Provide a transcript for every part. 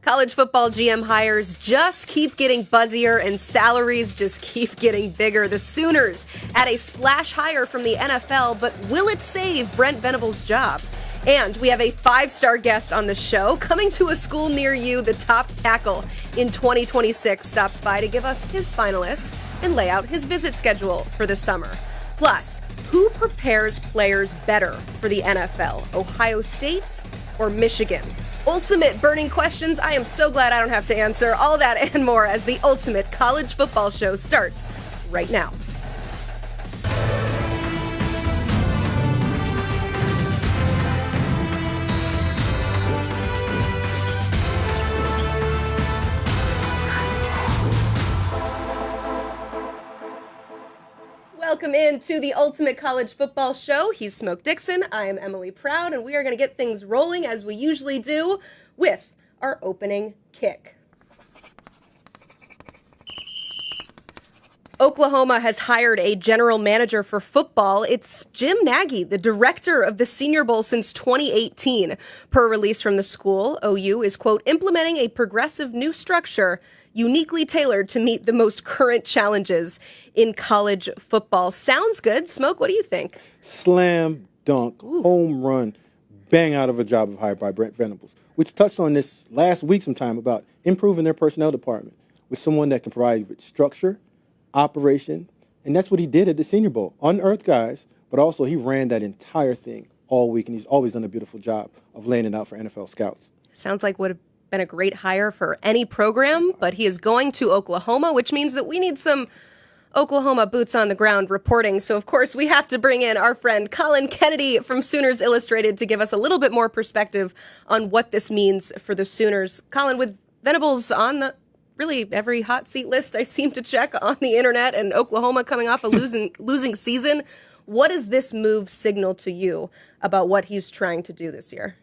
College football GM hires just keep getting buzzier and salaries just keep getting bigger. The Sooners had a splash hire from the NFL, but will it save Brent Venables' job? And we have a 5-star guest on the show coming to a school near you. The top tackle in 2026 stops by to give us his finalists and lay out his visit schedule for the summer. Plus, who prepares players better for the NFL, Ohio State or Michigan? Ultimate burning questions I am so glad I don't have to answer. All that and more as the ultimate college football show starts right now. Welcome into the Ultimate College Football Show. He's Smoke Dixon. I am Emily Proud, and we are going to get things rolling as we usually do with our opening kick. Oklahoma has hired a general manager for football. It's Jim Nagy, the director of the Senior Bowl since 2018. Per release from the school, OU is, quote, implementing a progressive new structure uniquely tailored to meet the most current challenges in college football. Sounds good. Smoke, what do you think? Slam dunk, home run, bang out of a job hired by Brent Venables, which touched on this last week sometime about improving their personnel department with someone that can provide with structure, operation, and that's what he did at the Senior Bowl. Unearthed guys, but also he ran that entire thing all week, and he's always done a beautiful job of laying it out for NFL scouts. Sounds like would have been a great hire for any program, but he is going to Oklahoma, which means that we need some Oklahoma boots on the ground reporting. So, of course, we have to bring in our friend Colin Kennedy from Sooners Illustrated to give us a little bit more perspective on what this means for the Sooners. Colin, with Venables on the really every hot seat list I seem to check on the internet, and Oklahoma coming off a losing season, what does this move signal to you about what he's trying to do this year?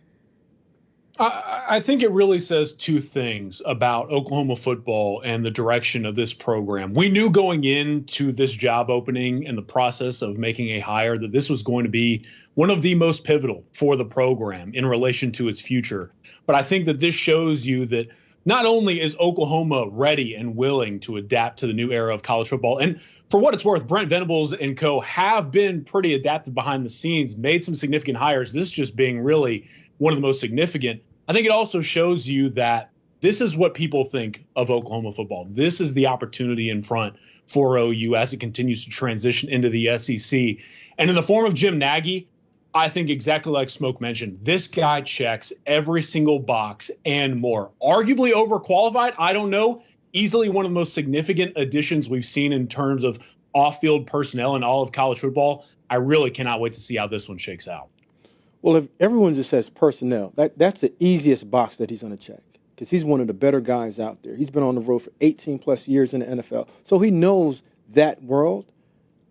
I think it really says two things about Oklahoma football and the direction of this program. We knew going into this job opening and the process of making a hire that this was going to be one of the most pivotal for the program in relation to its future. But I think that this shows you that not only is Oklahoma ready and willing to adapt to the new era of college football, and for what it's worth, Brent Venables and co have been pretty adaptive behind the scenes, made some significant hires, this just being really one of the most significant. I think it also shows you that this is what people think of Oklahoma football. This is the opportunity in front for OU as it continues to transition into the SEC. And in the form of Jim Nagy, I think exactly like Smoke mentioned, this guy checks every single box and more. Arguably overqualified, I don't know. Easily one of the most significant additions we've seen in terms of off-field personnel in all of college football. I really cannot wait to see how this one shakes out. Well, if everyone just says personnel, that's the easiest box that he's going to check because he's one of the better guys out there. He's been on the road for 18-plus years in the NFL, so he knows that world.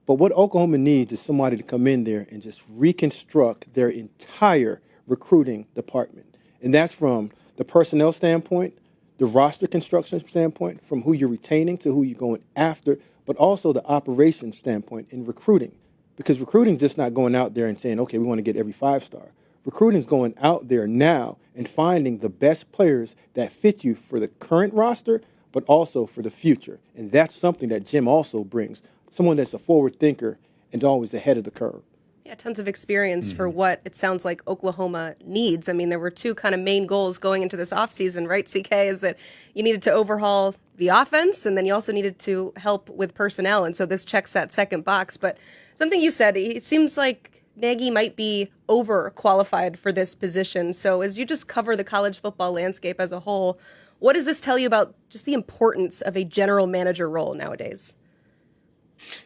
But what Oklahoma needs is somebody to come in there and just reconstruct their entire recruiting department. And that's from the personnel standpoint, the roster construction standpoint, from who you're retaining to who you're going after, but also the operations standpoint in recruiting. Because recruiting's just not going out there and saying, okay, we want to get every 5-star. Recruiting's going out there now and finding the best players that fit you for the current roster, but also for the future. And that's something that Jim also brings, someone that's a forward thinker and always ahead of the curve. Yeah, tons of experience for what it sounds like Oklahoma needs. I mean, there were two kind of main goals going into this offseason, right, CK, is that you needed to overhaul the offense, and then you also needed to help with personnel. And so this checks that second box. But something you said, it seems like Nagy might be overqualified for this position. So as you just cover the college football landscape as a whole, what does this tell you about just the importance of a general manager role nowadays?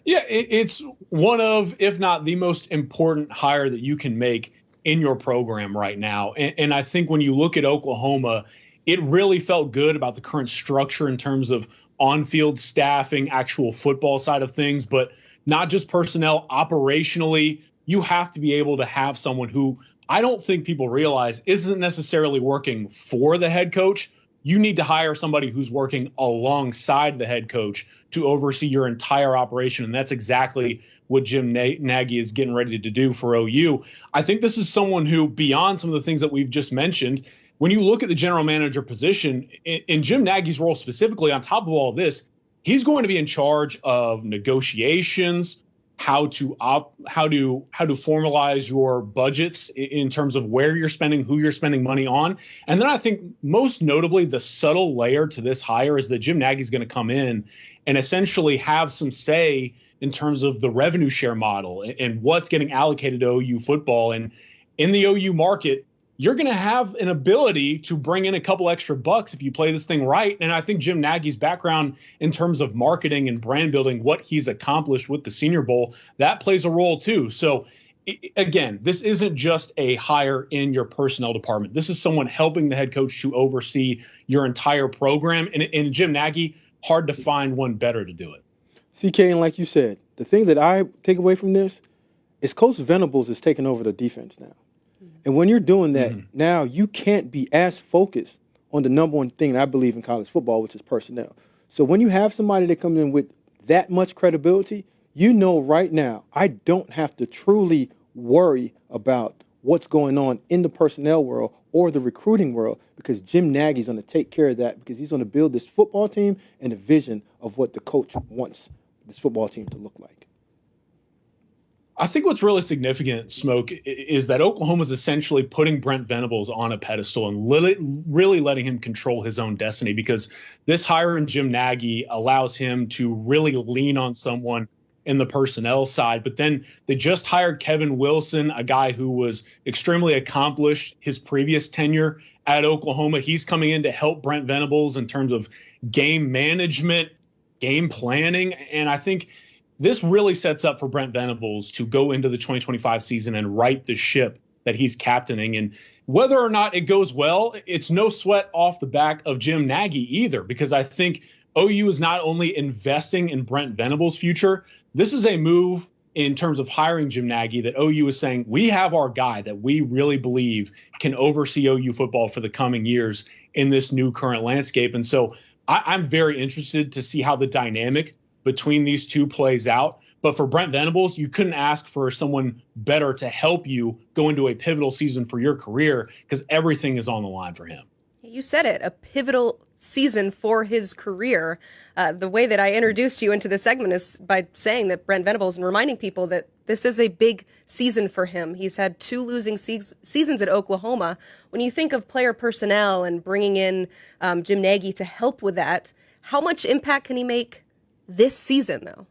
Yeah, it's one of, if not the most important hire that you can make in your program right now. And I think when you look at Oklahoma, it really felt good about the current structure in terms of on-field staffing, actual football side of things, but not just personnel. Operationally, you have to be able to have someone who I don't think people realize isn't necessarily working for the head coach. You need to hire somebody who's working alongside the head coach to oversee your entire operation. And that's exactly what Jim Nagy is getting ready to do for OU. I think this is someone who, beyond some of the things that we've just mentioned, when you look at the general manager position, in Jim Nagy's role specifically, on top of all of this, he's going to be in charge of negotiations, how to formalize your budgets in terms of where you're spending, who you're spending money on. And then I think most notably, the subtle layer to this hire is that Jim Nagy's going to come in and essentially have some say in terms of the revenue share model and what's getting allocated to OU football. And in the OU market, you're going to have an ability to bring in a couple extra bucks if you play this thing right. And I think Jim Nagy's background in terms of marketing and brand building, what he's accomplished with the Senior Bowl, that plays a role too. So again, this isn't just a hire in your personnel department. This is someone helping the head coach to oversee your entire program. And Jim Nagy, hard to find one better to do it. CK, and like you said, the thing that I take away from this is Coach Venables is taking over the defense now. And when you're doing that, now you can't be as focused on the number one thing that I believe in college football, which is personnel. So when you have somebody that comes in with that much credibility, you know right now I don't have to truly worry about what's going on in the personnel world or the recruiting world, because Jim Nagy's going to take care of that, because he's going to build this football team and a vision of what the coach wants this football team to look like. I think what's really significant, Smoke, is that Oklahoma's essentially putting Brent Venables on a pedestal and really letting him control his own destiny, because this hire in Jim Nagy allows him to really lean on someone in the personnel side. But then they just hired Kevin Wilson, a guy who was extremely accomplished his previous tenure at Oklahoma. He's coming in to help Brent Venables in terms of game management, game planning. And I think this really sets up for Brent Venables to go into the 2025 season and right the ship that he's captaining. And whether or not it goes well, it's no sweat off the back of Jim Nagy either, because I think OU is not only investing in Brent Venables' future, this is a move in terms of hiring Jim Nagy that OU is saying, we have our guy that we really believe can oversee OU football for the coming years in this new current landscape. And so I'm very interested to see how the dynamic between these two plays out. But for Brent Venables, you couldn't ask for someone better to help you go into a pivotal season for your career, because everything is on the line for him. You said it, a pivotal season for his career. The way that I introduced you into this segment is by saying that Brent Venables and reminding people that this is a big season for him. He's had 2 losing seasons at Oklahoma. When you think of player personnel and bringing in Jim Nagy to help with that, how much impact can he make this season, though?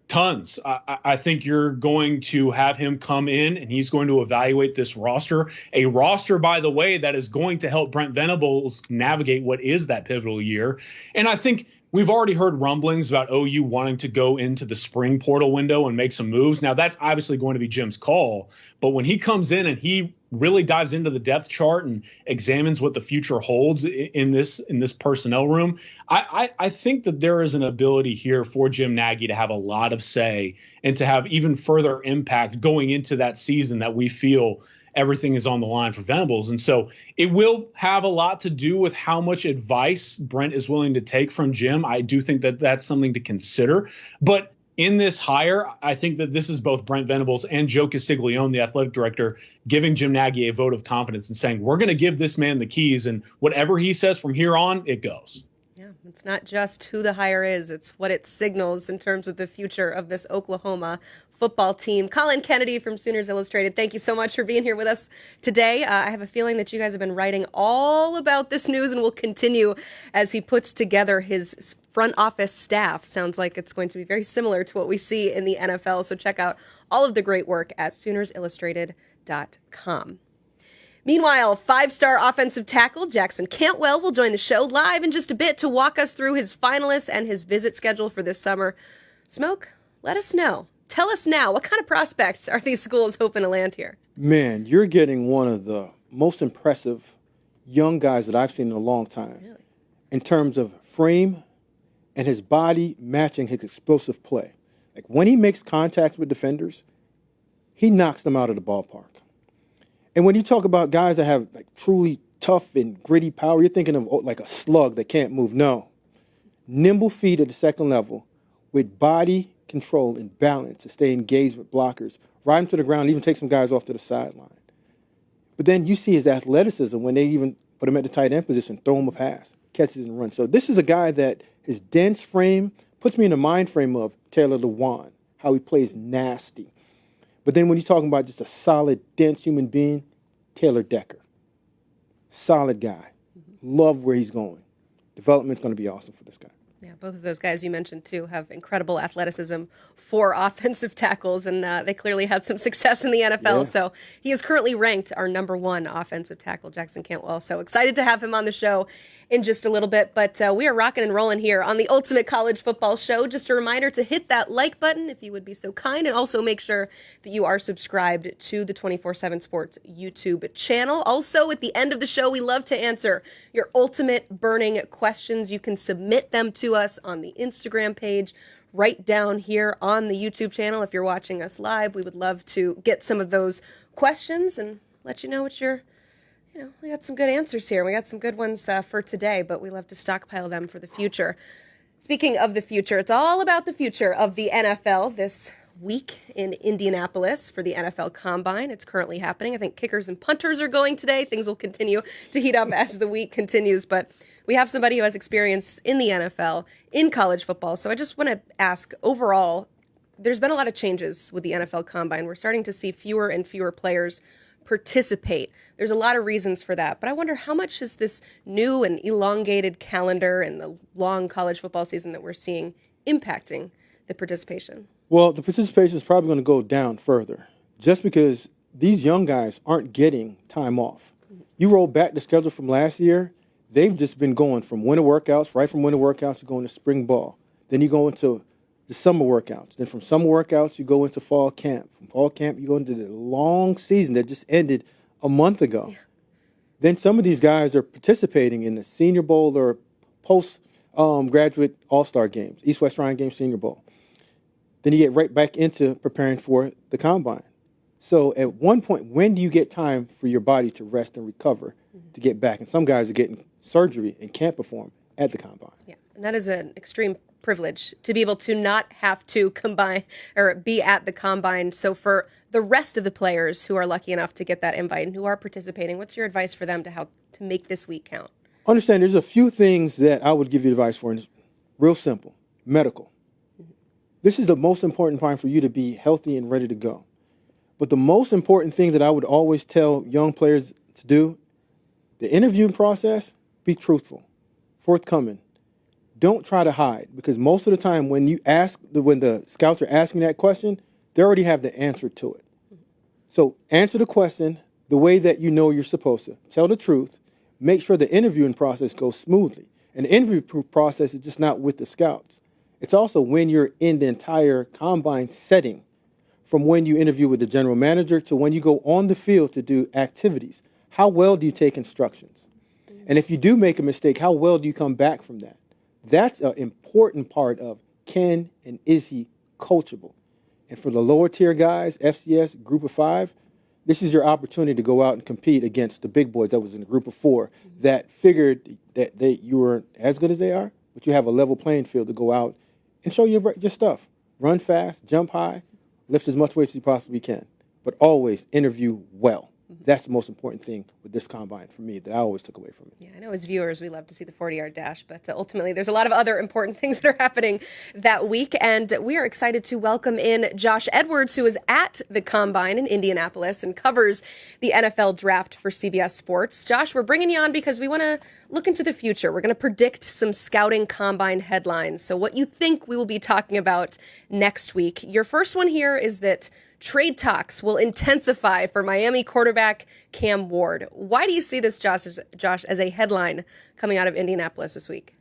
Tons. I think you're going to have him come in and he's going to evaluate this roster. A roster, by the way, that is going to help Brent Venables navigate what is that pivotal year. And I think we've already heard rumblings about OU wanting to go into the spring portal window and make some moves. Now, that's obviously going to be Jim's call. But when he comes in and he really dives into the depth chart and examines what the future holds in this personnel room, I think that there is an ability here for Jim Nagy to have a lot of say and to have even further impact going into that season that we feel everything is on the line for Venables. And so it will have a lot to do with how much advice Brent is willing to take from Jim. I do think that that's something to consider. But in this hire, I think that this is both Brent Venables and Joe Castiglione, the athletic director, giving Jim Nagy a vote of confidence and saying, we're going to give this man the keys, and whatever he says from here on, it goes. Yeah, it's not just who the hire is, it's what it signals in terms of the future of this Oklahoma football team. Colin Kennedy from Sooners Illustrated, thank you so much for being here with us today. I have a feeling that you guys have been writing all about this news and will continue as he puts together his front office staff. Sounds like it's going to be very similar to what we see in the NFL. So check out all of the great work at SoonersIllustrated.com. Meanwhile, 5-star offensive tackle Jackson Cantwell will join the show live in just a bit to walk us through his finalists and his visit schedule for this summer. Smoke, let us know. Tell us now, what kind of prospects are these schools hoping to land here? Man, you're getting one of the most impressive young guys that I've seen in a long time. Really? In terms of frame and his body matching his explosive play. Like when he makes contact with defenders, he knocks them out of the ballpark. And when you talk about guys that have like truly tough and gritty power, you're thinking of like a slug that can't move. No. Nimble feet at the second level with body control and balance to stay engaged with blockers, ride them to the ground, even take some guys off to the sideline. But then you see his athleticism when they even put him at the tight end position, throw him a pass, catches and runs. So this is a guy that his dense frame puts me in the mind frame of Taylor Lewan, how he plays nasty. But then when you're talking about just a solid, dense human being, Taylor Decker. Solid guy. Love where he's going. Development's going to be awesome for this guy. Yeah, both of those guys you mentioned, too, have incredible athleticism for offensive tackles, and they clearly had some success in the NFL. Yeah. So he is currently ranked our #1 offensive tackle, Jackson Cantwell. So excited to have him on the show in just a little bit. But we are rocking and rolling here on the Ultimate College Football Show. Just a reminder to hit that like button if you would be so kind, and also make sure that you are subscribed to the 24/7 Sports YouTube channel. Also, at the end of the show, we love to answer your ultimate burning questions. You can submit them to us on the Instagram page right down here on the YouTube channel. If you're watching us live, we would love to get some of those questions and let you know what you're, we got some good answers here. We got some good ones for today, but we love to stockpile them for the future. Speaking of the future, it's all about the future of the NFL this week in Indianapolis for the NFL Combine. It's currently happening. I think kickers and punters are going today. Things will continue to heat up as the week continues, but we have somebody who has experience in the NFL, in college football. So I just want to ask, overall, there's been a lot of changes with the NFL Combine. We're starting to see fewer and fewer players participate. There's a lot of reasons for that, but I wonder how much is this new and elongated calendar and the long college football season that we're seeing impacting the participation? Well, the participation is probably going to go down further just because these young guys aren't getting time off. You roll back the schedule from last year, they've just been going from winter workouts, right from winter workouts, you go into spring ball. Then you go into the summer workouts. Then from summer workouts, you go into fall camp. From fall camp, you go into the long season that just ended a month ago. Yeah. Then some of these guys are participating in the Senior Bowl or post-graduate All-Star games, East-West Shrine Game Senior Bowl. Then you get right back into preparing for the Combine. So at one point, when do you get time for your body to rest and recover to get back? And some guys are getting surgery and can't perform at the Combine. Yeah, and that is an extreme privilege to be able to not have to combine or be at the Combine. So for the rest of the players who are lucky enough to get that invite and who are participating, what's your advice for them to how to make this week count? Understand there's a few things that I would give you advice for, and it's real simple. Medical. This is the most important time for you to be healthy and ready to go. But the most important thing that I would always tell young players to do, the interviewing process, be truthful, forthcoming. Don't try to hide, because most of the time when the scouts are asking that question, they already have the answer to it. So answer the question the way that you know you're supposed to. Tell the truth. Make sure the interviewing process goes smoothly. And the interview process is just not with the scouts. It's also when you're in the entire Combine setting, from when you interview with the general manager to when you go on the field to do activities. How well do you take instructions? And if you do make a mistake, how well do you come back from that? That's an important part of can and is he coachable. And for the lower tier guys, FCS, Group of 5, this is your opportunity to go out and compete against the big boys that was in the Group of 4 that figured that you weren't as good as they are, but you have a level playing field to go out and show your stuff. Run fast, jump high, lift as much weight as you possibly can, but always interview well. That's the most important thing with this Combine for me that I always took away from it. Yeah, I know as viewers we love to see the 40-yard dash, but ultimately there's a lot of other important things that are happening that week, and we are excited to welcome in Josh Edwards, who is at the Combine in Indianapolis and covers the NFL draft for CBS Sports. Josh, we're bringing you on because we want to look into the future. We're going to predict some scouting Combine headlines, so what you think we will be talking about next week. Your first one here is that trade talks will intensify for Miami quarterback Cam Ward. Why do you see this, Josh, as a headline coming out of Indianapolis this week?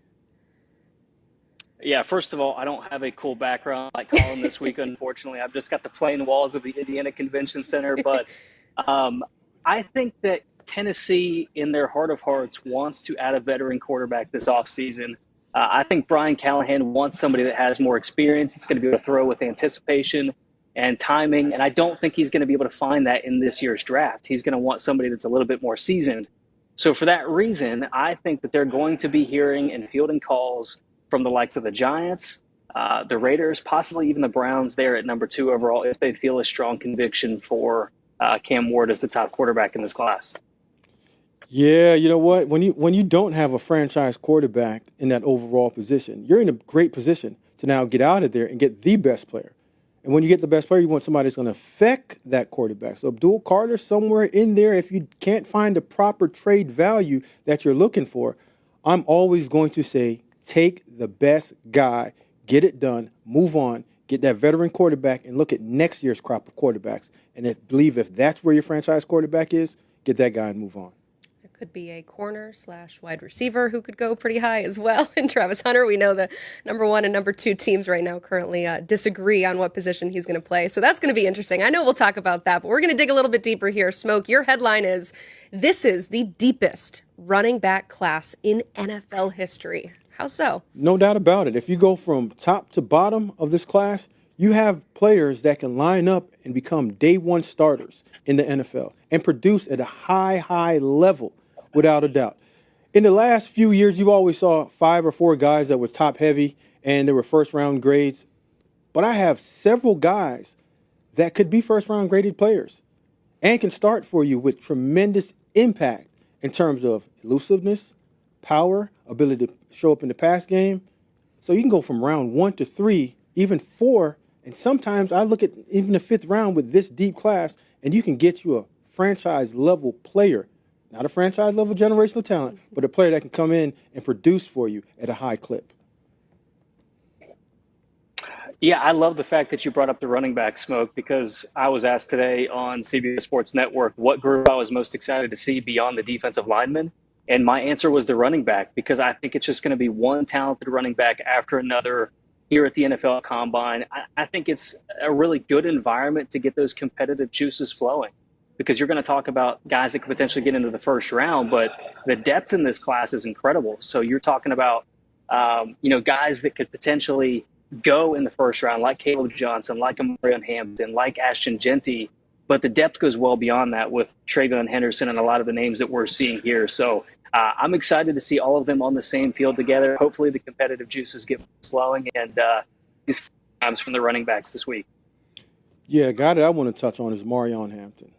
Yeah, first of all, I don't have a cool background like Colin this week, unfortunately. I've just got the plain walls of the Indiana Convention Center. But I think that Tennessee, in their heart of hearts, wants to add a veteran quarterback this offseason. I think Brian Callahan wants somebody that has more experience. It's going to be able to throw with anticipation and timing, and I don't think he's going to be able to find that in this year's draft. He's going to want somebody that's a little bit more seasoned. So for that reason, I think that they're going to be hearing and fielding calls from the likes of the Giants, the Raiders, possibly even the Browns there at number 2 overall if they feel a strong conviction for Cam Ward as the top quarterback in this class. Yeah, you know what? When you don't have a franchise quarterback in that overall position, you're in a great position to now get out of there and get the best player. And when you get the best player, you want somebody that's going to affect that quarterback. So Abdul Carter somewhere in there, if you can't find the proper trade value that you're looking for, I'm always going to say take the best guy, get it done, move on, get that veteran quarterback, and look at next year's crop of quarterbacks. And if that's where your franchise quarterback is, get that guy and move on. Could be a corner/wide receiver who could go pretty high as well. And Travis Hunter, we know the number 1 and number 2 teams right now currently disagree on what position he's going to play. So that's going to be interesting. I know we'll talk about that, but we're going to dig a little bit deeper here. Smoke, your headline is, "This is the deepest running back class in NFL history." How so? No doubt about it. If you go from top to bottom of this class, you have players that can line up and become day one starters in the NFL and produce at a high level. Without a doubt. In the last few years, you always saw 5 or 4 guys that was top heavy and they were first round grades. But I have several guys that could be first round graded players and can start for you with tremendous impact in terms of elusiveness, power, ability to show up in the pass game. So you can go from round 1 to 3, even 4. And sometimes I look at even the 5th round with this deep class, and you can get you a franchise level player. Not a franchise level generational talent, but a player that can come in and produce for you at a high clip. Yeah, I love the fact that you brought up the running back, Smoke, because I was asked today on CBS Sports Network what group I was most excited to see beyond the defensive linemen. And my answer was the running back, because I think it's just going to be one talented running back after another here at the NFL Combine. I think it's a really good environment to get those competitive juices flowing, because you're going to talk about guys that could potentially get into the first round, but the depth in this class is incredible. So you're talking about, guys that could potentially go in the first round, like Caleb Johnson, like Amarion Hampton, like Ashton Genty, but the depth goes well beyond that with Travion Henderson and a lot of the names that we're seeing here. So I'm excited to see all of them on the same field together. Hopefully the competitive juices get flowing, and these times from the running backs this week. Yeah, a guy that I want to touch on is Amarion Hampton.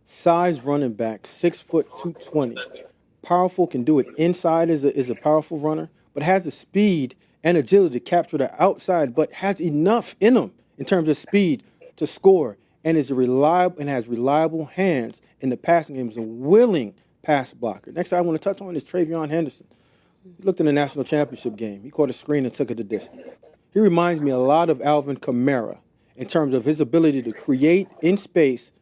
Size running back, 6 foot 220. Powerful, can do it inside, is a powerful runner, but has the speed and agility to capture the outside, but has enough in him in terms of speed to score, and is has reliable hands in the passing game. Is a willing pass blocker. Next I want to touch on is Travion Henderson. He looked in the national championship game. He caught a screen and took it the distance. He reminds me a lot of Alvin Kamara in terms of his ability to create in space,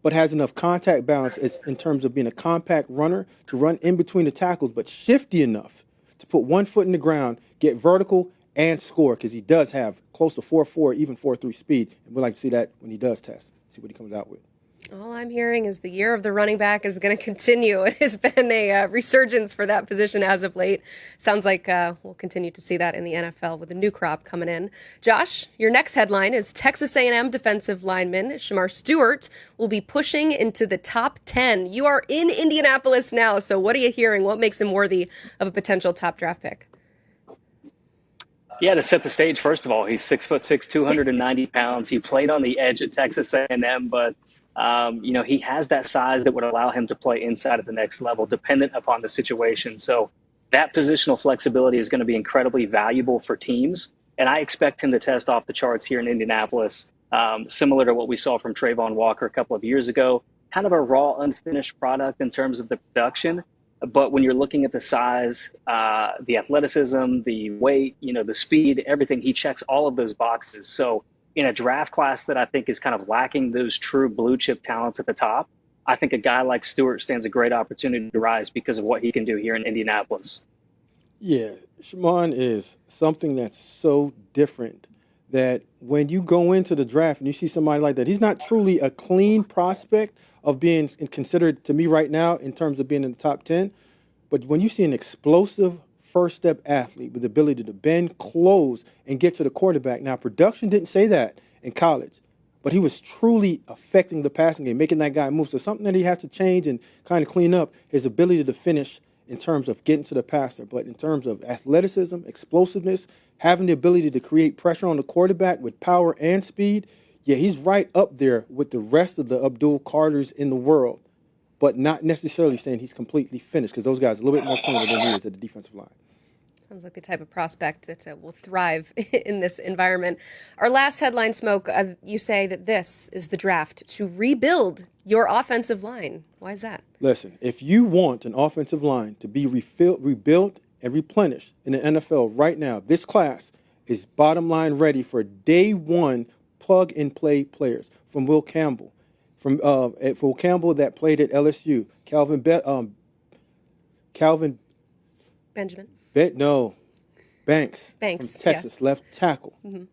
but has enough contact balance in terms of being a compact runner to run in between the tackles, but shifty enough to put one foot in the ground, get vertical, and score, because he does have close to 4.4, even 4.3 speed. And we'd like to see that when he does test, see what he comes out with. All I'm hearing is the year of the running back is going to continue. It has been a resurgence for that position as of late. Sounds like we'll continue to see that in the NFL with a new crop coming in. Josh, your next headline is Texas A&M defensive lineman Shamar Stewart will be pushing into the top 10. You are in Indianapolis now, so what are you hearing? What makes him worthy of a potential top draft pick? Yeah, to set the stage, first of all, he's 6'6", 290 pounds. He played on the edge at Texas A&M, but he has that size that would allow him to play inside at the next level, dependent upon the situation. So that positional flexibility is going to be incredibly valuable for teams. And I expect him to test off the charts here in Indianapolis, similar to what we saw from Trayvon Walker a couple of years ago. Kind of a raw, unfinished product in terms of the production. But when you're looking at the size, the athleticism, the weight, the speed, everything, he checks all of those boxes. So in a draft class that I think is kind of lacking those true blue chip talents at the top, I think a guy like Stewart stands a great opportunity to rise because of what he can do here in Indianapolis. Yeah, Shimon is something that's so different that when you go into the draft and you see somebody like that, he's not truly a clean prospect of being considered to me right now in terms of being in the top 10. But when you see an explosive first step athlete with the ability to bend, close, and get to the quarterback. Now, production didn't say that in college, but he was truly affecting the passing game, making that guy move. So something that he has to change and kind of clean up his ability to finish in terms of getting to the passer. But in terms of athleticism, explosiveness, having the ability to create pressure on the quarterback with power and speed, Yeah, he's right up there with the rest of the Abdul Carters in the world, but not necessarily saying he's completely finished because those guys are a little bit more cleaner than he is at the defensive line. Sounds like the type of prospect that will thrive in this environment. Our last headline, Smoke, you say that this is the draft to rebuild your offensive line. Why is that? Listen, if you want an offensive line to be rebuilt and replenished in the NFL right now, this class is bottom line ready for day one plug-and-play players. From Will Campbell, Will Campbell that played at LSU, Calvin Benjamin. Banks from Texas, yes. left tackle. Mm-hmm.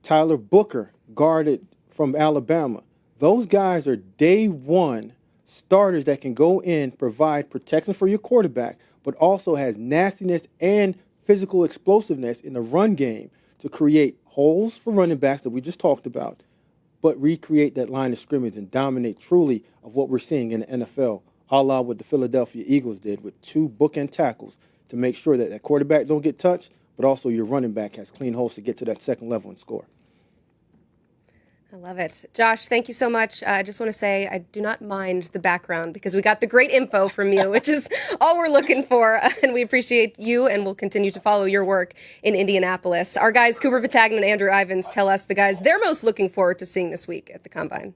Tyler Booker, guarded from Alabama. Those guys are day one starters that can go in, provide protection for your quarterback, but also has nastiness and physical explosiveness in the run game to create holes for running backs that we just talked about, but recreate that line of scrimmage and dominate truly of what we're seeing in the NFL, a la what the Philadelphia Eagles did with 2 bookend tackles to make sure that quarterback don't get touched, but also your running back has clean holes to get to that second level and score. I love it. Josh, thank you so much. I just want to say I do not mind the background because we got the great info from you, which is all we're looking for. And we appreciate you and we'll continue to follow your work in Indianapolis. Our guys, Cooper Petagna and Andrew Ivins, tell us the guys they're most looking forward to seeing this week at the Combine.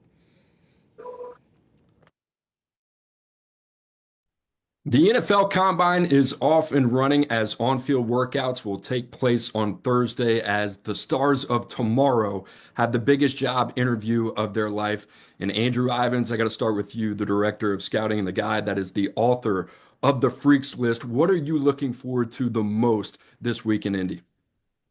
The NFL Combine is off and running as on-field workouts will take place on Thursday as the stars of tomorrow have the biggest job interview of their life. And Andrew Ivins, I got to start with you, the director of scouting and the guy that is the author of the Freaks List. What are you looking forward to the most this week in Indy?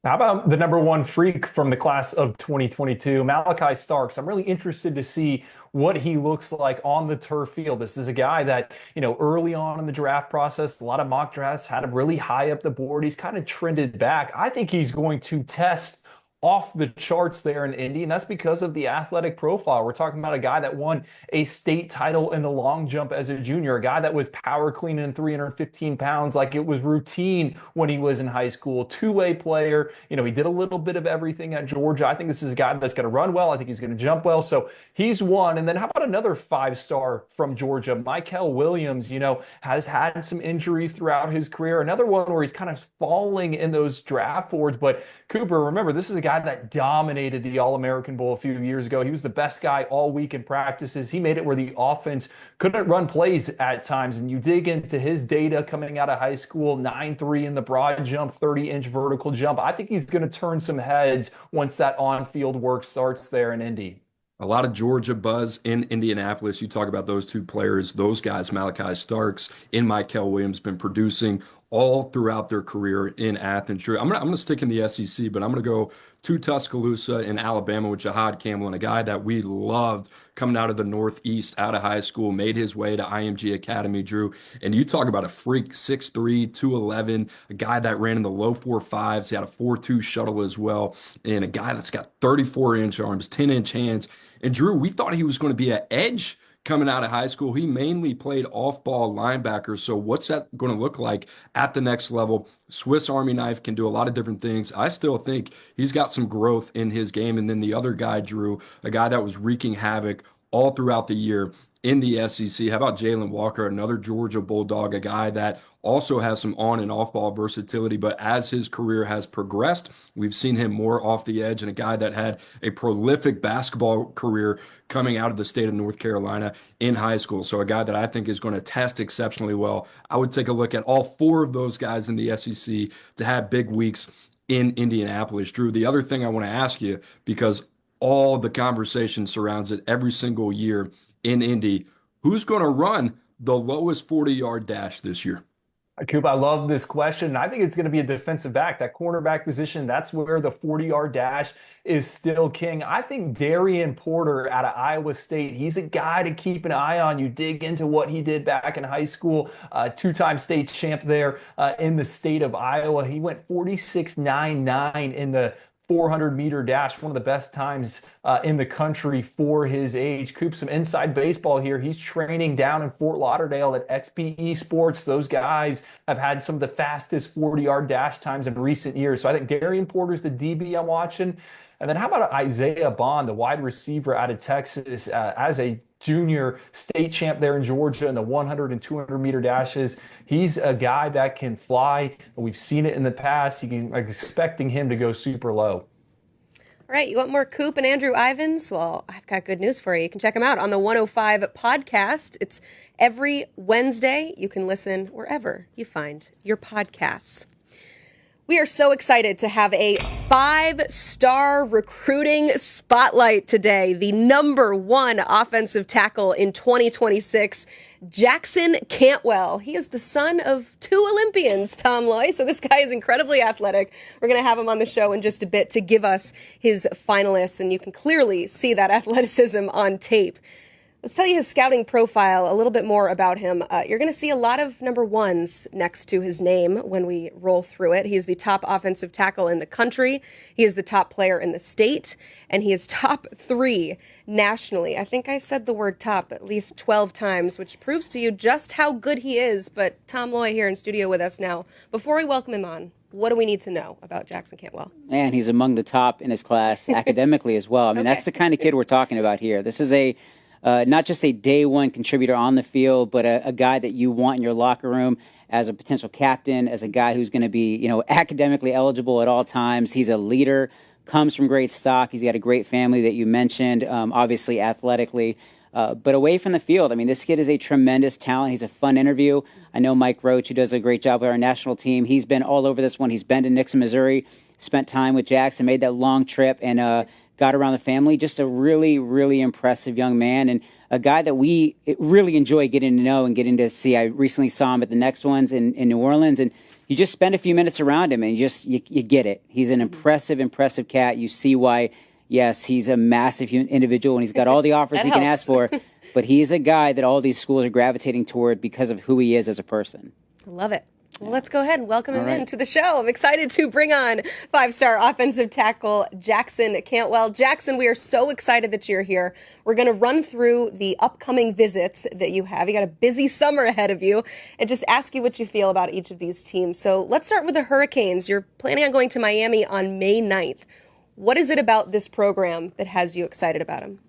How about the number one freak from the class of 2022, Malachi Starks? I'm really interested to see what he looks like on the turf field. This is a guy that, early on in the draft process, a lot of mock drafts had him really high up the board. He's kind of trended back. I think he's going to test off the charts there in Indy, and that's because of the athletic profile. We're talking about a guy that won a state title in the long jump as a junior, a guy that was power cleaning 315 pounds like it was routine when he was in high school, two-way player. He did a little bit of everything at Georgia. I think this is a guy that's going to run well. I think he's going to jump well. So he's one. And then how about another 5-star from Georgia, Mykel Williams, has had some injuries throughout his career. Another one where he's kind of falling in those draft boards. But Cooper, remember, this is a guy that dominated the All-American Bowl a few years ago. He was the best guy all week in practices. He made it where the offense couldn't run plays at times. And you dig into his data coming out of high school, 9.3 in the broad jump, 30-inch vertical jump. I think he's going to turn some heads once that on-field work starts there in Indy. A lot of Georgia buzz in Indianapolis. You talk about those two players, those guys, Malachi Starks and Mykel Williams, been producing all throughout their career in Athens. I'm gonna stick in the SEC, but I'm gonna go to Tuscaloosa in Alabama with Jahad Campbell, and a guy that we loved coming out of the Northeast, out of high school, made his way to IMG Academy, Drew. And you talk about a freak, 6'3", 211, a guy that ran in the low 4.5s. He had a 4.2 shuttle as well, and a guy that's got 34-inch arms, 10-inch hands. And Drew, we thought he was going to be an edge coming out of high school. He mainly played off-ball linebacker. So what's that going to look like at the next level? Swiss Army knife, can do a lot of different things. I still think he's got some growth in his game. And then the other guy, Drew, a guy that was wreaking havoc all throughout the year in the SEC. How about Jalen Walker, another Georgia Bulldog, a guy that also has some on and off ball versatility, but as his career has progressed, we've seen him more off the edge, and a guy that had a prolific basketball career coming out of the state of North Carolina in high school. So a guy that I think is going to test exceptionally well. I would take a look at all 4 of those guys in the SEC to have big weeks in Indianapolis. Drew, the other thing I want to ask you, because all the conversation surrounds it every single year in Indy, who's going to run the lowest 40-yard dash this year? Coop, I love this question. I think it's going to be a defensive back. That cornerback position, that's where the 40-yard dash is still king. I think Darian Porter out of Iowa State, he's a guy to keep an eye on. You dig into what he did back in high school, 2-time state champ there in the state of Iowa. He went 46.99 in the 400-meter dash, one of the best times in the country for his age. Coop, some inside baseball here. He's training down in Fort Lauderdale at XPE Sports. Those guys have had some of the fastest 40-yard dash times in recent years. So I think Darian Porter's the DB I'm watching. And then how about Isaiah Bond, the wide receiver out of Texas, as a junior state champ there in Georgia in the 100 and 200-meter dashes. He's a guy that can fly. We've seen it in the past. I'm expecting him to go super low. All right, you want more Coop and Andrew Ivins? Well, I've got good news for you. You can check them out on the 105 podcast. It's every Wednesday. You can listen wherever you find your podcasts. We are so excited to have a 5-star recruiting spotlight today. The number 1 offensive tackle in 2026, Jackson Cantwell. He is the son of 2 Olympians, Tom Loy. So this guy is incredibly athletic. We're going to have him on the show in just a bit to give us his finalists, and you can clearly see that athleticism on tape. Let's tell you his scouting profile, a little bit more about him. You're going to see a lot of number 1s next to his name when we roll through it. He is the top offensive tackle in the country. He is the top player in the state, and he is top 3 nationally. I think I said the word top at least 12 times, which proves to you just how good he is. But Tom Loy here in studio with us now. Before we welcome him on, what do we need to know about Jackson Cantwell? Man, he's among the top in his class academically as well. I mean, That's the kind of kid we're talking about here. This is not just a day one contributor on the field, but a guy that you want in your locker room as a potential captain, as a guy who's going to be, academically eligible at all times. He's a leader, comes from great stock. He's got a great family that you mentioned, obviously athletically. But away from the field, I mean, this kid is a tremendous talent. He's a fun interview. I know Mike Roach, who does a great job with our national team. He's been all over this one. He's been to Nixon, Missouri, spent time with Jackson, made that long trip, and got around the family. Just a really, really impressive young man, and a guy that we really enjoy getting to know and getting to see. I recently saw him at the next ones in New Orleans, and you just spend a few minutes around him, and you get it. He's an impressive cat. You see why, yes, he's a massive individual, and he's got all the offers he can ask for, but he's a guy that all these schools are gravitating toward because of who he is as a person. I love it. Well, let's go ahead and welcome him into the show. I'm excited to bring on 5-star offensive tackle Jackson Cantwell. Jackson, we are so excited that you're here. We're going to run through the upcoming visits that you have. You got a busy summer ahead of you, and just ask you what you feel about each of these teams. So let's start with the Hurricanes. You're planning on going to Miami on May 9th. What is it about this program that has you excited about them?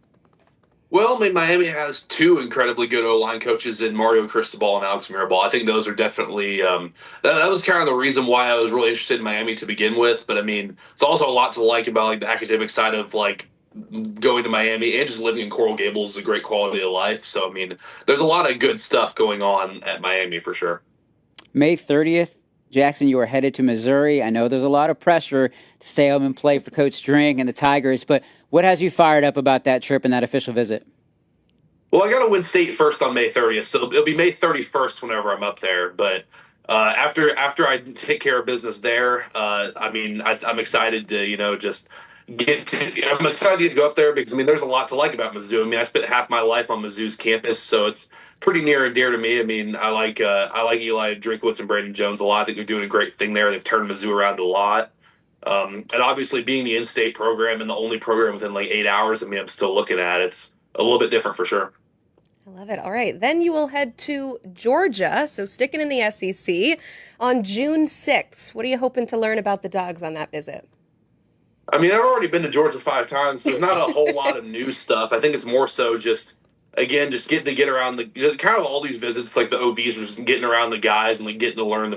Well, I mean, Miami has 2 incredibly good O-line coaches in Mario Cristobal and Alex Mirabal. I think those are definitely that was kind of the reason why I was really interested in Miami to begin with. But I mean, it's also a lot to like about the academic side of going to Miami, and just living in Coral Gables is a great quality of life. So I mean, there's a lot of good stuff going on at Miami for sure. May 30th. Jackson, you are headed to Missouri. I know there's a lot of pressure to stay home and play for Coach Drink and the Tigers, but what has you fired up about that trip and that official visit? Well, I got to win state first on May 30th, so it'll be May 31st whenever I'm up there. But after I take care of business there, I'm excited to just I'm excited to go up there because there's a lot to like about Mizzou. I spent half my life on Mizzou's campus, so it's pretty near and dear to me. I like Eli Drinkwitz and Brandon Jones a lot. I think they're doing a great thing there. They've turned Mizzou around a lot. And obviously being the in-state program and the only program within 8 hours, I'm still looking at it. It's a little bit different for sure. I love it. All right. Then you will head to Georgia, so sticking in the SEC, on June 6th. What are you hoping to learn about the Dogs on that visit? I've already been to Georgia 5 times. So there's not a whole lot of new stuff. I think it's more so just getting to get around kind of all these visits, like the OVs, are just getting around the guys and getting to learn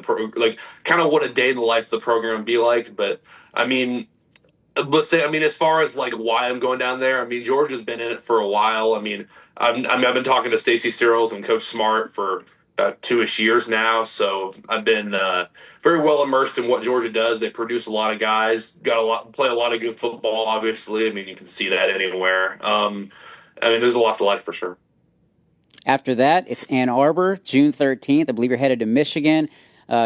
kind of what a day in the life of the program would be like. But as far as why I'm going down there, Georgia's been in it for a while. I've been talking to Stacey Searles and Coach Smart for about 2-ish years now, so I've been very well immersed in what Georgia does. They produce a lot of guys, play a lot of good football. Obviously, you can see that anywhere. There's a lot to like for sure. After that, it's Ann Arbor, June 13th. I believe you're headed to Michigan.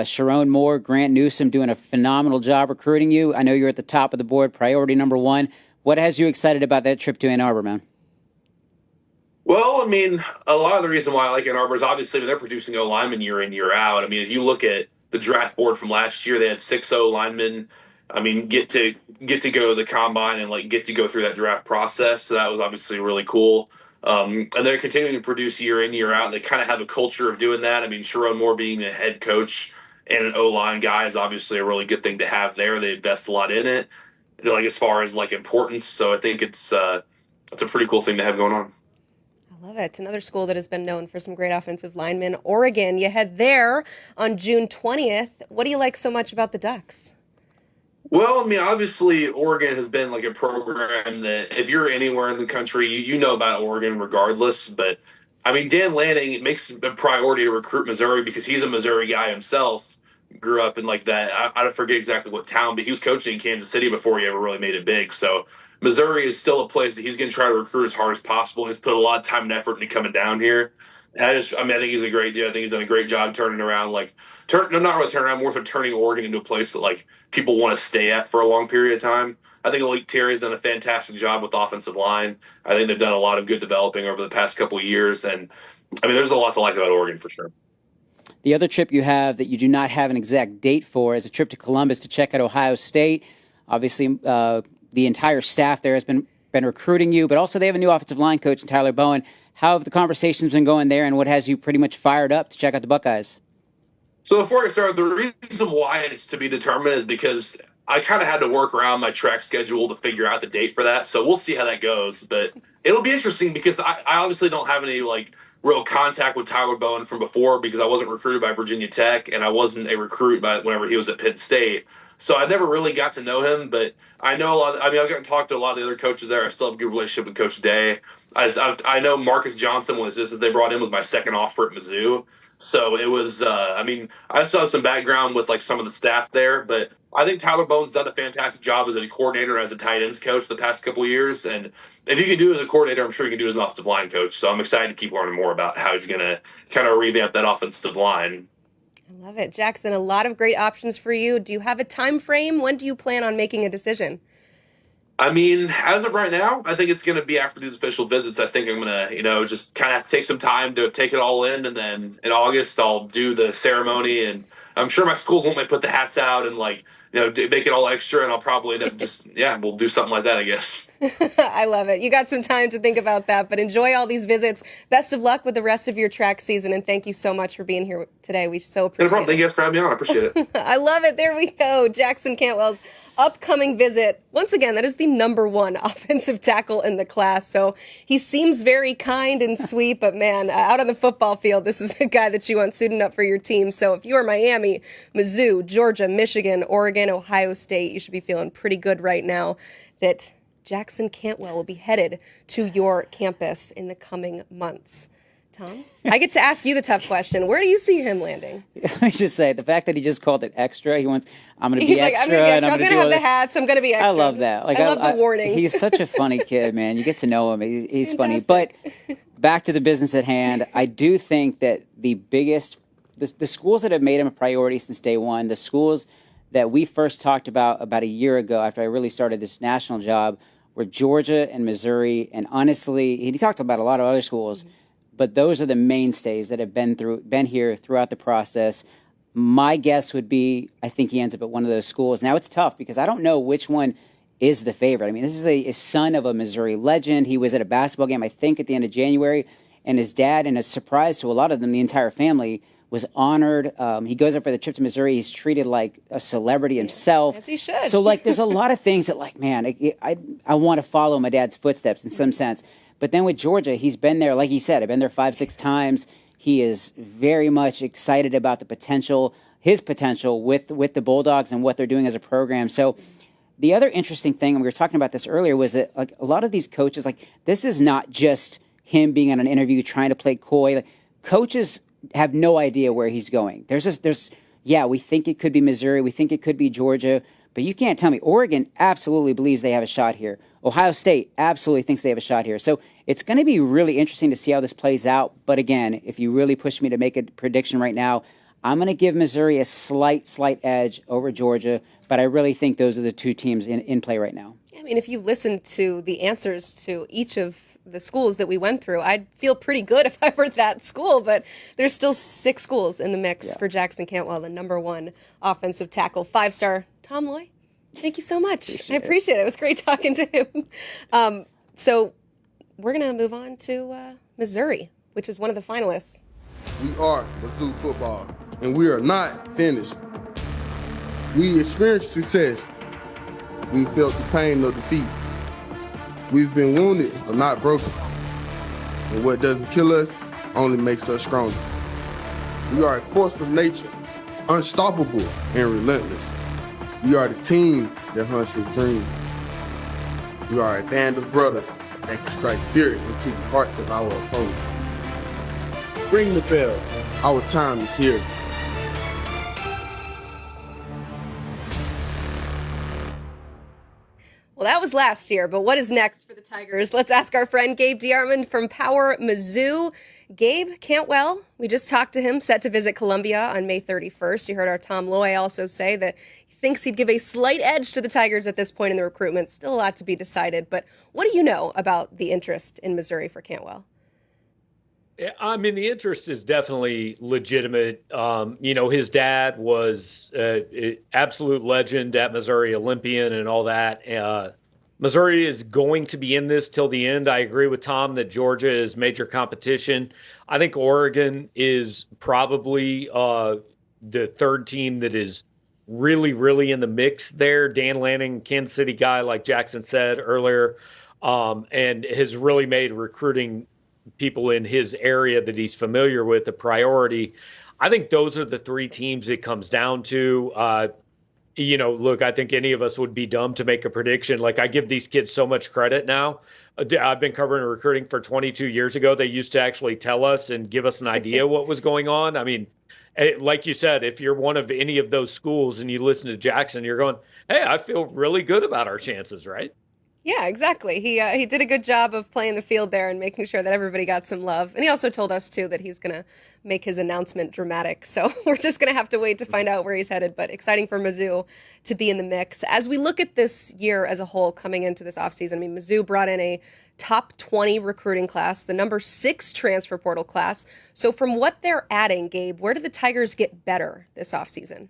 Sharon Moore, Grant Newsom doing a phenomenal job recruiting you. I know you're at the top of the board, priority number 1. What has you excited about that trip to Ann Arbor, man? Well, a lot of the reason why I like Ann Arbor is obviously they're producing O-linemen year in, year out. If you look at the draft board from last year, they had 6 O-linemen I mean, get to go to the combine and like get to go through that draft process. So that was obviously really cool. And they're continuing to produce year in, year out. They kind of have a culture of doing that. I mean, Sharon Moore being the head coach and an O-line guy is obviously a really good thing to have there. They invest a lot in it, like as far as like importance. So I think it's a pretty cool thing to have going on. I love it. Another school that has been known for some great offensive linemen, Oregon. You head there on June 20th. What do you like so much about the Ducks? Well, I mean, obviously, Oregon has been like a program that if you're anywhere in the country, you know about Oregon regardless. But I mean, Dan Lanning makes a priority to recruit Missouri because he's a Missouri guy himself. Grew up in like that. I forget exactly what town, but he was coaching in Kansas City before he ever really made it big. So Missouri is still a place that he's going to try to recruit as hard as possible. He's put a lot of time and effort into coming down here. And I think he's a great dude. I think he's done a great job turning around, not really turning around, more so turning Oregon into a place that like people want to stay at for a long period of time. I think Malik Terry's done a fantastic job with the offensive line. I think they've done a lot of good developing over the past couple of years. And I mean, there's a lot to like about Oregon for sure. The other trip you have that you do not have an exact date for is a trip to Columbus to check out Ohio State. Obviously, the entire staff there has been recruiting you, but also they have a new offensive line coach, Tyler Bowen. How have the conversations been going there, and what has you pretty much fired up to check out the Buckeyes? So before I start, the reason why it's to be determined is because I kind of had to work around my track schedule to figure out the date for that. So we'll see how that goes. But it'll be interesting because I obviously don't have any like real contact with Tyler Bowen from before because I wasn't recruited by Virginia Tech and I wasn't a recruit by whenever he was at Penn State. So I never really got to know him, but I know a lot. I've gotten to talk to a lot of the other coaches there. I still have a good relationship with Coach Day. I know Marcus Johnson was just as they brought him was my second offer at Mizzou. So it was. I still have some background with like some of the staff there, but I think Tyler Bowen's done a fantastic job as a coordinator, as a tight ends coach the past couple of years. And if you can do it as a coordinator, I'm sure you can do it as an offensive line coach. So I'm excited to keep learning more about how he's going to kind of revamp that offensive line. I love it. Jackson, a lot of great options for you. Do you have a time frame? When do you plan on making a decision? I mean, as of right now, I think it's going to be after these official visits. I think I'm going to, just kind of have to take some time to take it all in. And then in August, I'll do the ceremony. And I'm sure my schools won't let me put the hats out and make it all extra. And I'll probably end up we'll do something like that, I guess. I love it. You got some time to think about that, but enjoy all these visits. Best of luck with the rest of your track season. And thank you so much for being here today. We so appreciate it. No problem. Thank you guys for having me on. I appreciate it. I love it. There we go. Jackson Cantwell's upcoming visit. Once again, that is the number one offensive tackle in the class. So he seems very kind and sweet, but man, out on the football field, this is a guy that you want suiting up for your team. So if you are Miami, Mizzou, Georgia, Michigan, Oregon, Ohio State, you should be feeling pretty good right now that Jackson Cantwell will be headed to your campus in the coming months. Tom, I get to ask you the tough question. Where do you see him landing? Let me just say, the fact that he just called it extra, I'm going to be extra. I'm going to have the hats. I'm going to be extra. I love that. I love the warning. He's such a funny kid, man. You get to know him. He's funny. But back to the business at hand, I do think that the biggest, the schools that have made him a priority since day one, the schools that we first talked about a year ago after I really started this national job were Georgia and Missouri. And honestly, he talked about a lot of other schools. Mm-hmm. But those are the mainstays that have been here throughout the process. My guess would be I think he ends up at one of those schools. Now, it's tough because I don't know which one is the favorite. I mean, this is a son of a Missouri legend. He was at a basketball game, I think, at the end of January. And his dad, and a surprise to a lot of them, the entire family, was honored. He goes up for the trip to Missouri. He's treated like a celebrity himself. Yes, he should. So, there's a lot of things that, I want to follow my dad's footsteps in some sense. But then with Georgia, he's been there, like he said, I've been there 5-6 times. He is very much excited about his potential with the Bulldogs and what they're doing as a program. So the other interesting thing, and we were talking about this earlier, was that a lot of these coaches, this is not just him being on an interview trying to play coy. Coaches have no idea where he's going. We think it could be Missouri, we think it could be Georgia, but you can't tell me. Oregon absolutely believes they have a shot here. Ohio State absolutely thinks they have a shot here. So it's going to be really interesting to see how this plays out. But again, if you really push me to make a prediction right now, I'm going to give Missouri a slight edge over Georgia. But I really think those are the two teams in play right now. I mean, if you listen to the answers to each of the schools that we went through, I'd feel pretty good if I were that school. But there's still 6 schools in the mix for Jackson Cantwell, the number one offensive tackle. 5-star Tom Loy. Thank you so much. I appreciate it. It was great talking to him. So we're going to move on to Missouri, which is one of the finalists. We are Mizzou football, and we are not finished. We experienced success. We felt the pain of defeat. We've been wounded, but not broken. And what doesn't kill us only makes us stronger. We are a force of nature, unstoppable and relentless. We are the team that hunts your dreams. We are a band of brothers that can strike fear into the hearts of our opponents. Ring the bell. Our time is here. Well, that was last year, but what is next for the Tigers? Let's ask our friend Gabe DeArmond from Power Mizzou. Gabe Cantwell, we just talked to him, set to visit Columbia on May 31st. You heard our Tom Loy also say that he thinks he'd give a slight edge to the Tigers at this point in the recruitment. Still a lot to be decided, but what do you know about the interest in Missouri for Cantwell? I mean, the interest is definitely legitimate. His dad was an absolute legend at Missouri, Olympian and all that. Missouri is going to be in this till the end. I agree with Tom that Georgia is major competition. I think Oregon is probably the third team that is really, really in the mix there. Dan Lanning, Kansas City guy, like Jackson said earlier, and has really made recruiting people in his area that he's familiar with a priority. I think those are the three teams it comes down to. Look, I think any of us would be dumb to make a prediction. Like, I give these kids so much credit now. I've been covering recruiting for 22 years ago. They used to actually tell us and give us an idea what was going on. I mean, like you said, if you're one of any of those schools and you listen to Jackson, you're going, hey, I feel really good about our chances, right? Yeah, exactly. He did a good job of playing the field there and making sure that everybody got some love. And he also told us, too, that he's going to make his announcement dramatic. So we're just going to have to wait to find out where he's headed. But exciting for Mizzou to be in the mix. As we look at this year as a whole coming into this offseason, I mean, Mizzou brought in a top 20 recruiting class, the number 6 transfer portal class. So from what they're adding, Gabe, where do the Tigers get better this offseason?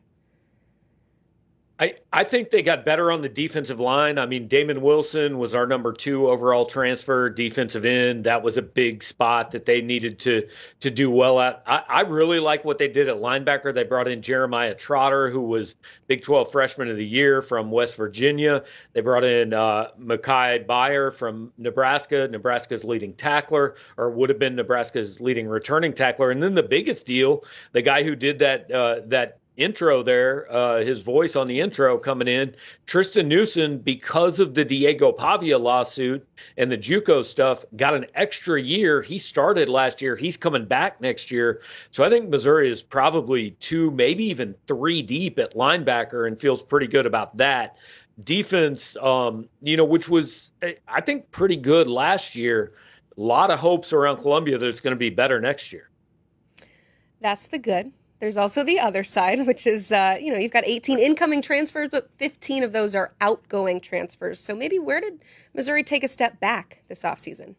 I think they got better on the defensive line. I mean, Damon Wilson was our number 2 overall transfer, defensive end. That was a big spot that they needed to do well at. I really like what they did at linebacker. They brought in Jeremiah Trotter, who was Big 12 Freshman of the Year from West Virginia. They brought in Mekhi Byer from Nebraska, Nebraska's leading tackler, or would have been Nebraska's leading returning tackler. And then the biggest deal, the guy who did that intro there, his voice on the intro coming in, Tristan Newsom, because of the Diego Pavia lawsuit and the JUCO stuff, got an extra year. He started last year. He's coming back next year. So I think Missouri is probably 2, maybe even 3 deep at linebacker and feels pretty good about that. Defense, which was, I think, pretty good last year. A lot of hopes around Columbia that it's going to be better next year. That's the good. There's also the other side, which is, you've got 18 incoming transfers, but 15 of those are outgoing transfers. So maybe where did Missouri take a step back this offseason?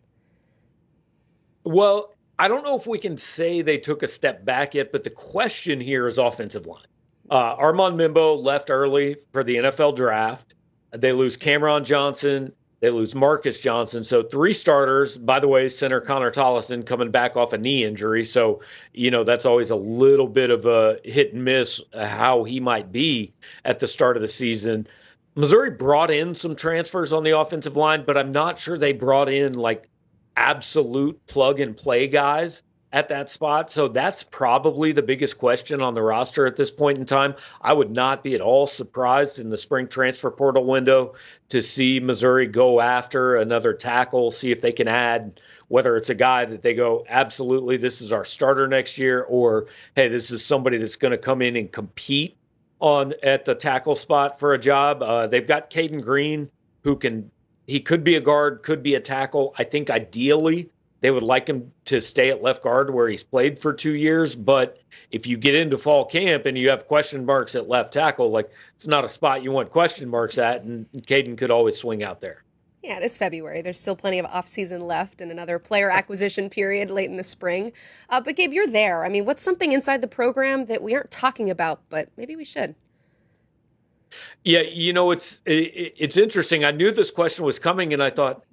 Well, I don't know if we can say they took a step back yet, but the question here is offensive line. Armand Mimbo left early for the NFL draft. They lose Cameron Johnson. They lose Marcus Johnson. So 3 starters. By the way, center Connor Tollison coming back off a knee injury. So, that's always a little bit of a hit and miss how he might be at the start of the season. Missouri brought in some transfers on the offensive line, but I'm not sure they brought in like absolute plug and play guys at that spot. So that's probably the biggest question on the roster at this point in time. I would not be at all surprised in the spring transfer portal window to see Missouri go after another tackle, see if they can add, whether it's a guy that they go, absolutely, this is our starter next year, or, hey, this is somebody that's going to come in and compete at the tackle spot for a job. They've got Caden Green, he could be a guard, could be a tackle. I think ideally they would like him to stay at left guard where he's played for 2 years. But if you get into fall camp and you have question marks at left tackle, like, it's not a spot you want question marks at, and Caden could always swing out there. Yeah, it is February. There's still plenty of offseason left and another player acquisition period late in the spring. But Gabe, you're there. I mean, what's something inside the program that we aren't talking about, but maybe we should? Yeah, it's interesting. I knew this question was coming, and I thought,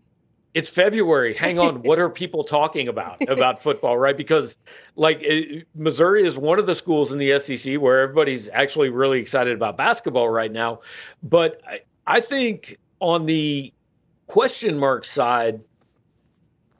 it's February. Hang on. What are people talking about football, right? Because Missouri is one of the schools in the SEC where everybody's actually really excited about basketball right now. But I think on the question mark side,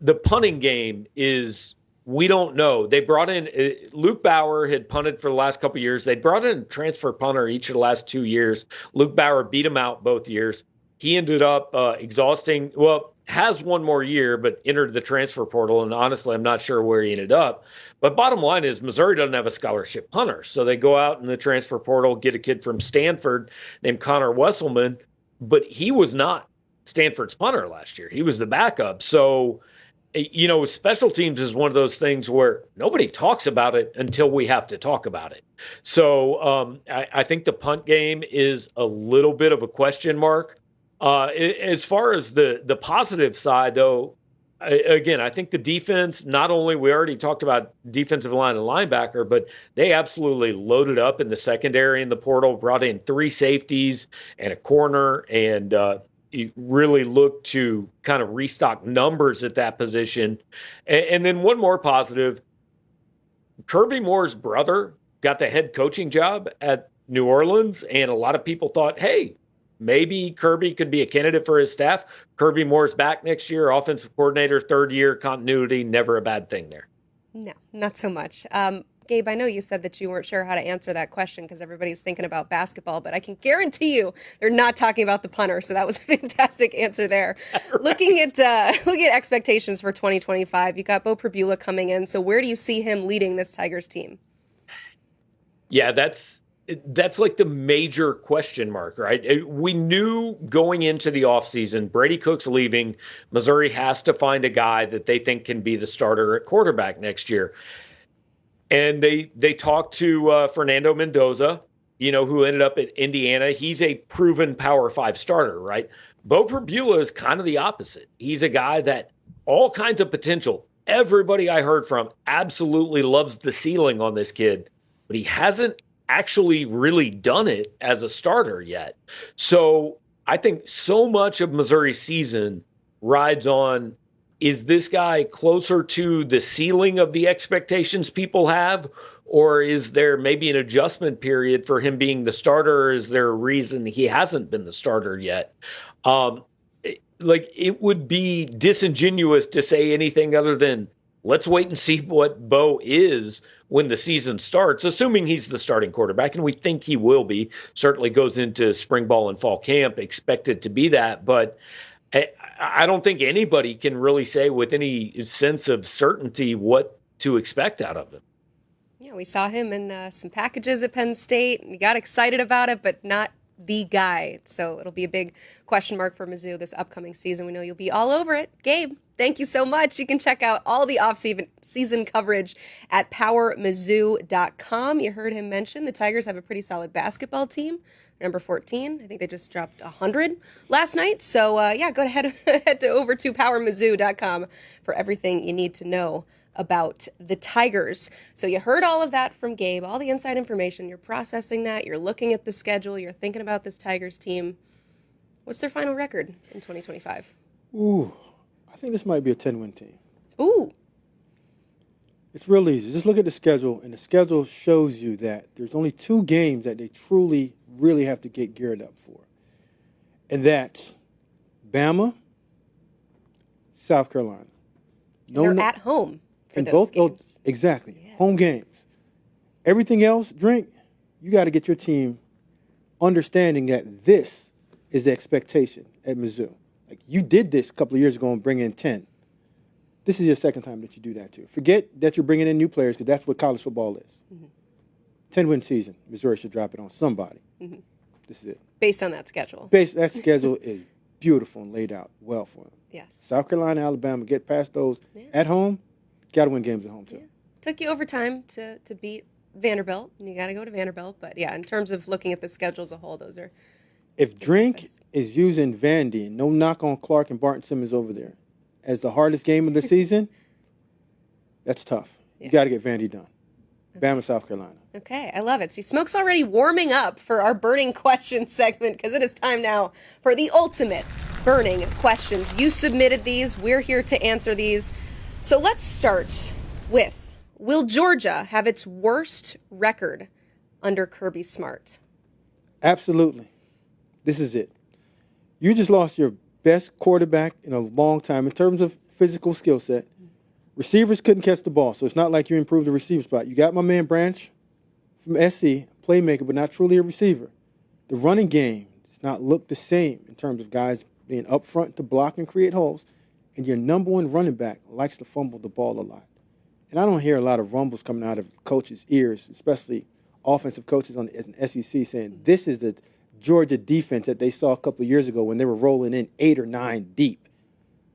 the punting game is, we don't know. They brought in Luke Bauer had punted for the last couple of years. They brought in a transfer punter each of the last 2 years. Luke Bauer beat him out both years. He ended up exhausting. Well, has one more year, but entered the transfer portal. And honestly, I'm not sure where he ended up. But bottom line is Missouri doesn't have a scholarship punter. So they go out in the transfer portal, get a kid from Stanford named Connor Wesselman. But he was not Stanford's punter last year. He was the backup. So, special teams is one of those things where nobody talks about it until we have to talk about it. So I think the punt game is a little bit of a question mark. As far as the positive side, though, I think the defense, not only, we already talked about defensive line and linebacker, but they absolutely loaded up in the secondary in the portal, brought in 3 safeties and a corner, and you really look to kind of restock numbers at that position. And then one more positive, Kirby Moore's brother got the head coaching job at New Orleans, and a lot of people thought, hey, maybe Kirby could be a candidate for his staff. Kirby Moore's back next year, offensive coordinator, 3rd year, continuity, never a bad thing there. No, not so much. Gabe, I know you said that you weren't sure how to answer that question because everybody's thinking about basketball, but I can guarantee you they're not talking about the punter. So that was a fantastic answer there. Right. Looking at expectations for 2025, you got Bo Pribula coming in. So where do you see him leading this Tigers team? Yeah, that's like the major question mark, right? We knew going into the offseason, Brady Cook's leaving. Missouri has to find a guy that they think can be the starter at quarterback next year. And they talked to Fernando Mendoza, who ended up at Indiana. He's a proven Power 5 starter, right? Bo Pribula is kind of the opposite. He's a guy that all kinds of potential. Everybody I heard from absolutely loves the ceiling on this kid, but he hasn't actually really done it as a starter yet. So I think so much of Missouri's season rides on, is this guy closer to the ceiling of the expectations people have, or is there maybe an adjustment period for him being the starter? Or is there a reason he hasn't been the starter yet? It would be disingenuous to say anything other than let's wait and see what Bo is when the season starts, assuming he's the starting quarterback, and we think he will be. Certainly goes into spring ball and fall camp, expected to be that, but I don't think anybody can really say with any sense of certainty what to expect out of him. Yeah, we saw him in some packages at Penn State. We got excited about it, but not the guy. So it'll be a big question mark for Mizzou this upcoming season. We know you'll be all over it. Gabe, thank you so much. You can check out all the off-season coverage at powermizzou.com. You heard him mention the Tigers have a pretty solid basketball team. Number 14. I think they just dropped 100 last night. So, go ahead head over to powermizzou.com for everything you need to know about the Tigers. So you heard all of that from Gabe, all the inside information. You're processing that. You're looking at the schedule. You're thinking about this Tigers team. What's their final record in 2025? Ooh, I think this might be a 10-win team. Ooh. It's real easy. Just look at the schedule, and the schedule shows you that there's only 2 games that they really have to get geared up for. And that's Bama, South Carolina. They're at home for and those both games. Exactly. Yeah. Home games. Everything else, you got to get your team understanding that this is the expectation at Mizzou. Like, you did this a couple of years ago and bring in 10. This is your second time that you do that, too. Forget that you're bringing in new players, because that's what college football is. Mm-hmm. 10-win season. Missouri should drop it on somebody. Mm-hmm. This is it. Based on that schedule. That schedule is beautiful and laid out well for them. Yes. South Carolina, Alabama, get past those at home. Got to win games at home, too. Yeah. Took you overtime to beat Vanderbilt, and you got to go to Vanderbilt. But, yeah, in terms of looking at the schedule as a whole, those are... If Drink is using Vandy, no knock on Clark and Barton Simmons over there, as the hardest game of the season, that's tough. Yeah. You got to get Vandy done. Okay. Bama, South Carolina. Okay, I love it. See, Smoke's already warming up for our burning questions segment because it is time now for the ultimate burning questions. You submitted these. We're here to answer these. So let's start with, will Georgia have its worst record under Kirby Smart? Absolutely. This is it. You just lost your best quarterback in a long time in terms of physical skill set. Receivers couldn't catch the ball, so it's not like you improved the receiver spot. You got my man Branch from SC, playmaker, but not truly a receiver. The running game does not look the same in terms of guys being up front to block and create holes, and your number one running back likes to fumble the ball a lot. And I don't hear a lot of rumbles coming out of coaches' ears, especially offensive coaches in the SEC, saying this is the Georgia defense that they saw a couple of years ago when they were rolling in 8 or 9 deep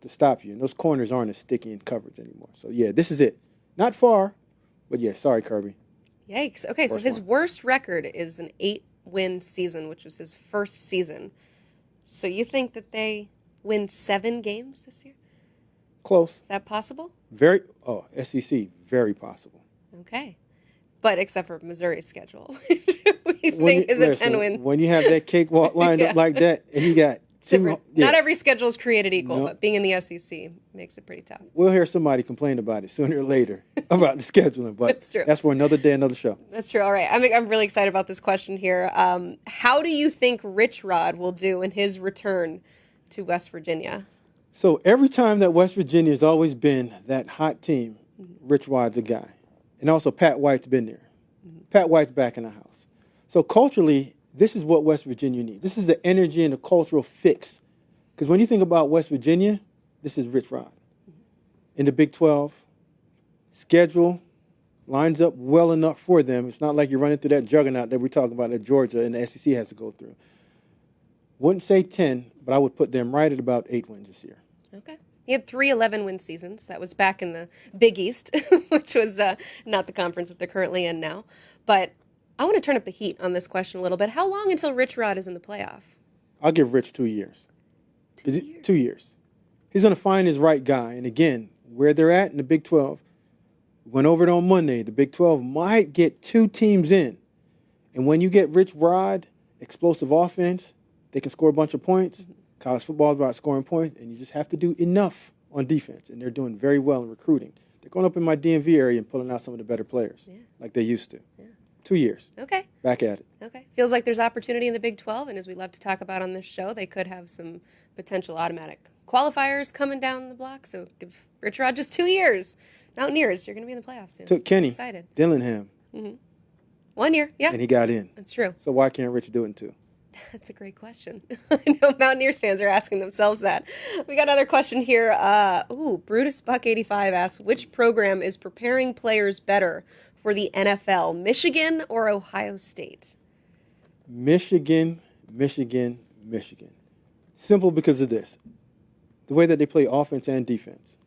to stop you. And those corners aren't as sticky in coverage anymore. So, yeah, this is it. Not far, but, yeah, sorry, Kirby. Yikes. Okay, so his worst record is an 8-win season, which was his first season. So you think that they win 7 games this year? Close. Is that possible? SEC, very possible. Okay. But except for Missouri's schedule, which we think is a 10-win. When you have that cakewalk lined up like that, and you got Not every schedule is created equal, but being in the SEC makes it pretty tough. We'll hear somebody complain about it sooner or later about the scheduling, but that's true. That's for another day, another show. That's true. All right. I'm really excited about this question here. How do you think Rich Rod will do in his return to West Virginia? So every time that West Virginia has always been that hot team, Rich Rod's a guy. And also Pat White's been there. Pat White's back in the house. So culturally, this is what West Virginia needs. This is the energy and the cultural fix. Because when you think about West Virginia, this is Rich Rod. In the Big 12, schedule lines up well enough for them. It's not like you're running through that juggernaut that we're talking about that Georgia and the SEC has to go through. Wouldn't say 10, but I would put them right at about 8 wins this year. Okay. He had 3 11-win seasons. That was back in the Big East, which was not the conference that they're currently in now. But I want to turn up the heat on this question a little bit. How long until Rich Rod is in the playoff? I'll give Rich 2 years. 2 years? 2 years. He's going to find his right guy. And again, where they're at in the Big 12, went over it on Monday, the Big 12 might get 2 teams in. And when you get Rich Rod, explosive offense, they can score a bunch of points. College football is about scoring points, and you just have to do enough on defense. And they're doing very well in recruiting. They're going up in my DMV area and pulling out some of the better players like they used to. Yeah. 2 years. Okay. Back at it. Okay. Feels like there's opportunity in the Big 12, and as we love to talk about on this show, they could have some potential automatic qualifiers coming down the block. So give Rich Rod just 2 years. Mountaineers, you're going to be in the playoffs soon. Took Kenny Excited. Dillingham. 1 year, yeah. And he got in. That's true. So why can't Rich do it in 2? That's a great question. I know Mountaineers fans are asking themselves that. We got another question here. Brutus Buck 85 asks, which program is preparing players better for the NFL, Michigan or Ohio State? Michigan. Simple because of this. The way that they play offense and defense.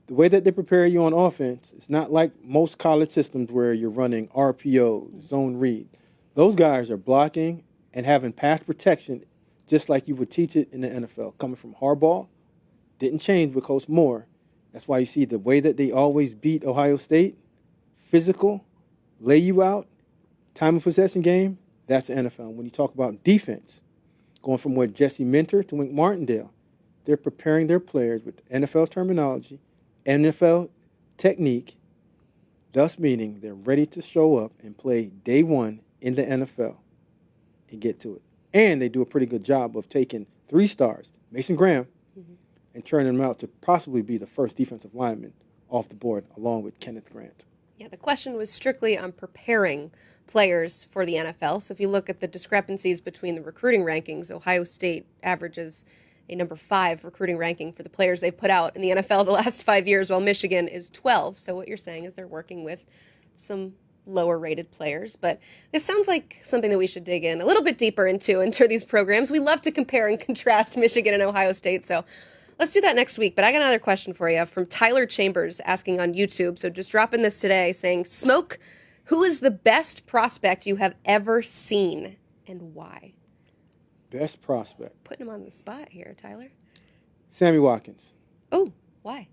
The way that they prepare you on offense, it's not like most college systems where you're running RPO, zone read. Those guys are blocking and having pass protection just like you would teach it in the NFL. Coming from Harbaugh, didn't change with Coach Moore. That's why you see the way that they always beat Ohio State, physical, lay you out, time of possession game, that's the NFL. When you talk about defense, going from what Jesse Minter to Wink Martindale, they're preparing their players with NFL terminology, NFL technique, thus meaning they're ready to show up and play day one in the NFL and get to it. And they do a pretty good job of taking 3 stars, Mason Graham, and turning them out to possibly be the first defensive lineman off the board, along with Kenneth Grant. Yeah, the question was strictly on preparing players for the NFL. So if you look at the discrepancies between the recruiting rankings, Ohio State averages a number 5 recruiting ranking for the players they've put out in the NFL the last 5 years, while Michigan is 12. So what you're saying is they're working with some lower-rated players. But this sounds like something that we should dig in a little bit deeper into these programs. We love to compare and contrast Michigan and Ohio State, so let's do that next week. But I got another question for you from Tyler Chambers asking on YouTube. So just dropping this today saying, Smoke, who is the best prospect you have ever seen and why? Best prospect. Putting him on the spot here, Tyler. Sammy Watkins. Oh, why?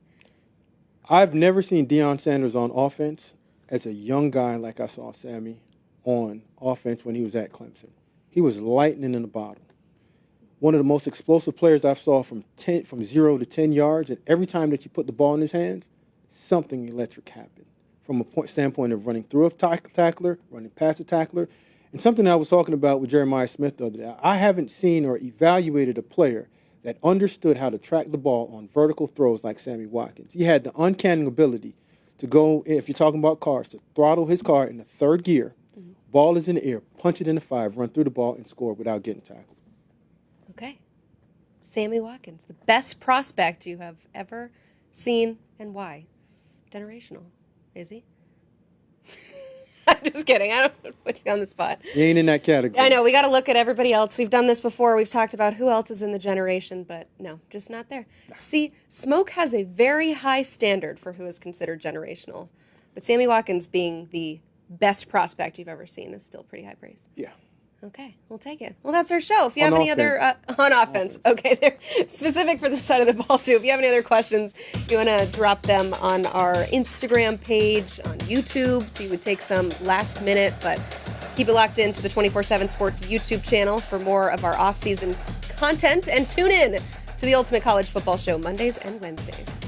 I've never seen Deion Sanders on offense as a young guy like I saw Sammy on offense when he was at Clemson. He was lightning in the bottle. One of the most explosive players I've saw from 0 to 10 yards, and every time that you put the ball in his hands, something electric happened from a standpoint of running through a tackler, running past a tackler, and something I was talking about with Jeremiah Smith the other day. I haven't seen or evaluated a player that understood how to track the ball on vertical throws like Sammy Watkins. He had the uncanny ability to go, if you're talking about cars, to throttle his car in the third gear, ball is in the air, punch it in the 5, run through the ball, and score without getting tackled. Okay. Sammy Watkins, the best prospect you have ever seen, and why? Generational, is he? I'm just kidding. I don't want to put you on the spot. He ain't in that category. I know. We got to look at everybody else. We've done this before. We've talked about who else is in the generation, but no, just not there. See, Smoke has a very high standard for who is considered generational, but Sammy Watkins being the best prospect you've ever seen is still pretty high praise. Yeah. Okay, we'll take it. Well, that's our show. If you On have any offense. other on offense, okay, they're specific for this side of the ball too. If you have any other questions, you want to drop them on our Instagram page, on YouTube, so you would take some last minute, but keep it locked into the 24/7 Sports YouTube channel for more of our off-season content, and tune in to the Ultimate College Football Show Mondays and Wednesdays.